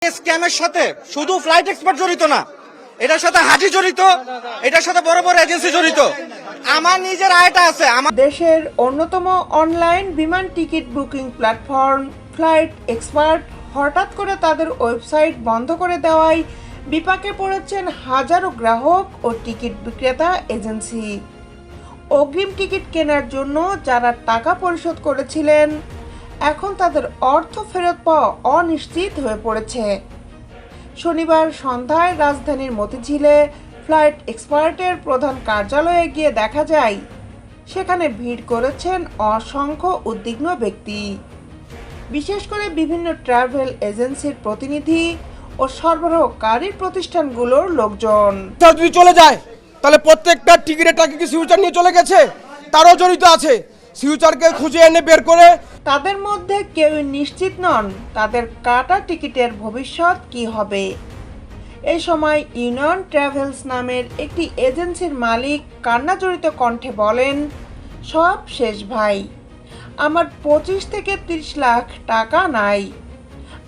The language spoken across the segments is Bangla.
স্ক্যামের সাথে শুধু ফ্লাইট এক্সপার্ট জড়িত না, এটার সাথে হাজি জড়িত, এটার সাথে বড় বড় এজেন্সি জড়িত। আমার নিজের আয়টা আছে। আমার দেশের অন্যতম অনলাইন বিমান ticket booking platform flight expert হঠাৎ করে তাদের ওয়েবসাইট বন্ধ করে দেওয়ায় বিপাকে পড়েছেন হাজারো গ্রাহক ও টিকিট বিক্রেতা এজেন্সি। অগ্রিম টিকিট কেনার জন্য যারা টাকা পরিশোধ করেছিলেন, এখন তাদের অর্থ ফেরত পাওয়া অনিশ্চিত হয়ে পড়েছে। শনিবার সন্ধ্যায় রাজধানীর মতিঝিলে ফ্লাইট এক্সপার্টের প্রধান কার্যালয়ে গিয়ে দেখা যায় সেখানে ভিড় করেছেন অসংখ্য উদ্বিগ্ন ব্যক্তি, বিশেষ করে বিভিন্ন ট্রাভেল এজেন্সির প্রতিনিধি ও সরবরাহকারী প্রতিষ্ঠানগুলোর লোকজন। যদি চলে যায় তাহলে প্রত্যেকটা টিকিটের টাকা কি ফিউচার নিয়ে চলে গেছে, তারও জড়িত আছে। ফিউচারকে খুঁজে এনে বের করে তাদের মধ্যে কেউই নিশ্চিত নন তাদের কাটা টিকিটের ভবিষ্যৎ কি হবে। এই সময় ইউনিয়ন ট্রাভেলস নামের একটি এজেন্সির মালিক কান্নাজড়িত কণ্ঠে বলেন, সব শেষ ভাই, আমার 25 থেকে 30 লাখ টাকা নাই,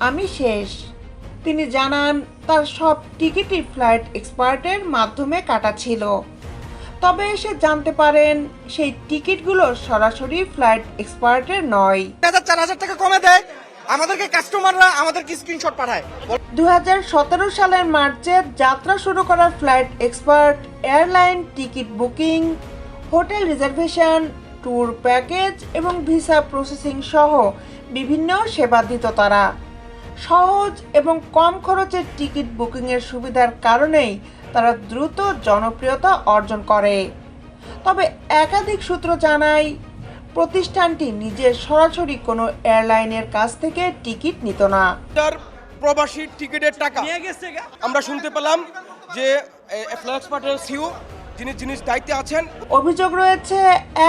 আমি শেষ। তিনি জানান তার সব টিকিটই ফ্লাইট এক্সপার্টের মাধ্যমে কাটা ছিল। তবে এসে জানতে পারেন সেই টিকিটগুলো সরাসরি ফ্লাইট এক্সপার্টের নয়। 4,000 টাকা কমে দেয়, আমাদেরকে কাস্টমাররা আমাদেরকে স্ক্রিনশট পাঠায়। 2017 সালের মার্চে যাত্রা শুরু করা flight expert airline ticket booking, hotel reservation, tour package এবং ভিসা প্রসেসিং সহ বিভিন্ন সেবা দিত তারা। সহজ এবং কম খরচের টিকিট বুকিংয়ের সুবিধার কারণেই তারা দ্রুত জনপ্রিয়তা অর্জন করে। তবে একাধিক সূত্র জানায় প্রতিষ্ঠানটি নিজের সরাসরি কোনো এয়ারলাইনের কাছ থেকে টিকিট নিত না। প্রবাসী টিকিটের টাকা আমরা শুনতে পেলাম যে ফ্লাইট এক্সপার্টের সিইও যিনি দায়িত্বে আছেন, অভিযোগ রয়েছে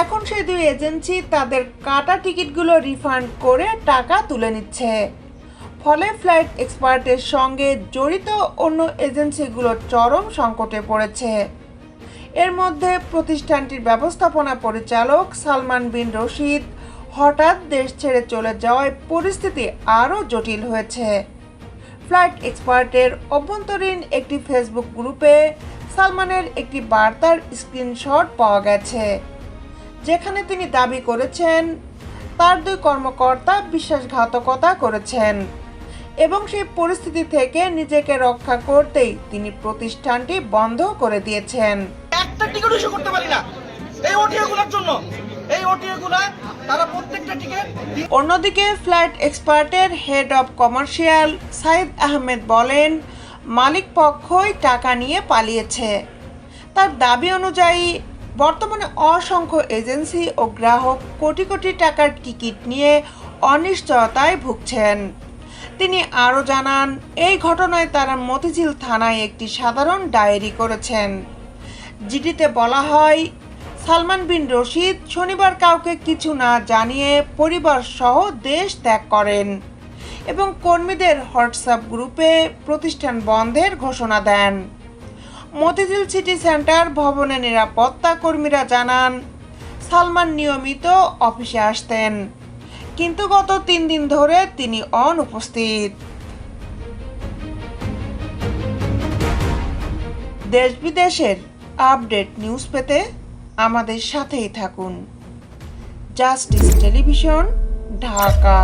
এখন সেই দুই এজেন্সি তাদের কাটা টিকিটগুলো রিফান্ড করে টাকা তুলে নিচ্ছে। ফলে ফ্লাইট এক্সপার্টের সঙ্গে জড়িত অন্য এজেন্সিগুলো চরম সংকটে পড়েছে। এর মধ্যে প্রতিষ্ঠানটির ব্যবস্থাপনা পরিচালক সালমান বিন রশিদ হঠাৎ দেশ ছেড়ে চলে যাওয়ায় পরিস্থিতি আরও জটিল হয়েছে। ফ্লাইট এক্সপার্টের অভ্যন্তরীণ একটি ফেসবুক গ্রুপে সালমানের একটি বার্তার স্ক্রিনশট পাওয়া গেছে, যেখানে তিনি দাবি করেছেন তার দুই কর্মকর্তা বিশ্বাসঘাতকতা করেছেন এবং সেই পরিস্থিতি থেকে নিজেকে রক্ষা করতেই তিনি প্রতিষ্ঠানটি বন্ধ করে দিয়েছেন। একটা টিকিট ইস্যু করতে পারি না এই ওটিএগুলোর জন্য। এই ওটিএগুলো তারা প্রত্যেকটা টিকিট। অন্যদিকে ফ্লাইট এক্সপার্টের head of commercial Saeed Ahmed বলেন, মালিক পক্ষই টাকা নিয়ে পালিয়েছে। তার দাবি অনুযায়ী বর্তমানে অসংখ্য এজেন্সি ও গ্রাহক কোটি কোটি টাকার টিকিট নিয়ে অনিশ্চয়তায় ভুগছেন। তিনি আরও জানান, এই ঘটনায় তারা মতিঝিল থানায় একটি সাধারণ ডায়েরি করেছেন, যেটিতে বলা হয় সালমান বিন রশিদ শনিবার কাউকে কিছু না জানিয়ে পরিবার সহ দেশ ত্যাগ করেন এবং কর্মীদের হোয়াটসঅ্যাপ গ্রুপে প্রতিষ্ঠান বন্ধের ঘোষণা দেন। মতিঝিল সিটি সেন্টার ভবনের নিরাপত্তা কর্মীরা জানান সালমান নিয়মিত অফিসে আসতেন, কিন্তু গত 3 দিন ধরে তিনি অনুপস্থিত। দেশ বিদেশের আপডেট নিউজ পেতে আমাদের সাথেই থাকুন। Justice television, Dhaka.